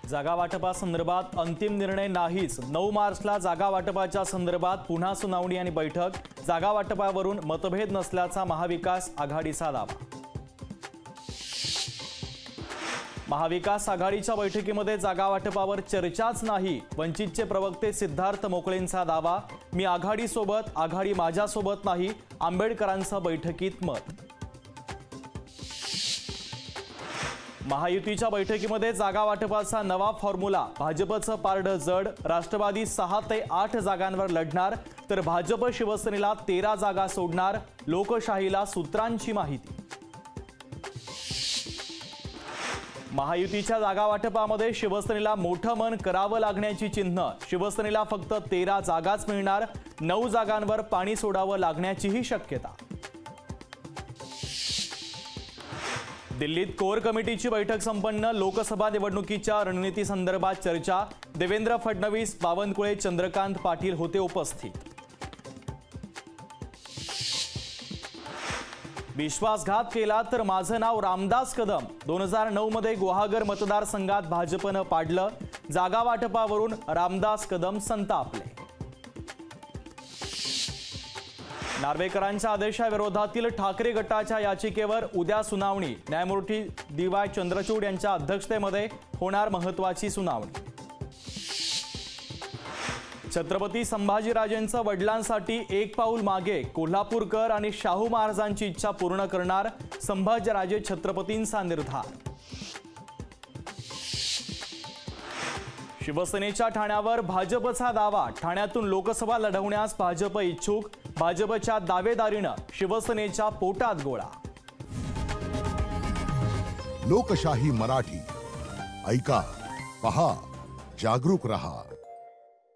जागा वाटपासंदर्भात अंतिम निर्णय नाहीच। 9 मार्चला जागा वाटपाच्या संदर्भात पुन्हा सुनावणी आणि बैठक। जागा वाटपावरून मतभेद नसल्याचा महाविकास आघाडीचा दावा। महाविकास आघाडीच्या बैठकीमध्ये जागा वाटपावर चर्चाच नाही। वंचितचे प्रवक्ते सिद्धार्थ मोकळेंचा दावा। मी आघाडीसोबत, आघाडी माझ्यासोबत नाही, आंबेडकरांचं बैठकीत मत। महायुतीच्या बैठकीमध्ये जागा वाटपाचा नवा फॉर्म्युला। भाजपचं पारडं जड। राष्ट्रवादी 6 ते 8 जागांवर लढणार, तर भाजप शिवसेनेला 13 जागा सोडणार। लोकशाहीला सूत्रांची माहिती। महायुतीच्या जागा वाटपामध्ये शिवसेनेला मोठं मन करावं लागण्याची चिन्ह। शिवसेनेला फक्त 13 जागाच मिळणार, 9 जागांवर पाणी सोडावं लागण्याचीही शक्यता। दिल्लीत कोर कमिटीची बैठक संपन्न। लोकसभा निवडणुकीच्या रणनीती संदर्भात चर्चा। देवेंद्र फडणवीस, बावनकुळे, चंद्रकांत पाटील होते उपस्थित। विश्वासघात केला तर माझं नाव रामदास कदम। 2009 मध्ये गुहागर मतदारसंघात भाजपनं पाडलं। जागा वाटपावरून रामदास कदम संतापले। नार्वेकरांच्या आदेशाविरोधातील ठाकरे गटाच्या याचिकेवर उद्या सुनावणी। न्यायमूर्ती DY चंद्रचूड यांच्या अध्यक्षतेमध्ये होणार महत्त्वाची सुनावणी। छत्रपती संभाजीराजेंचं वडिलांसाठी एक पाऊल मागे। कोल्हापूरकर आणि शाहू महाराजांची इच्छा पूर्ण करणार। संभाजीराजे छत्रपतींचा निर्धार। शिवसेनेच्या ठाण्यावर भाजपचा दावा। ठाण्यातून लोकसभा लढवण्यास भाजप इच्छुक। भाजपच्या दावेदारीनं शिवसेनेच्या पोटात गोळा। लोकशाही मराठी ऐका, पहा, जागरूक रहा।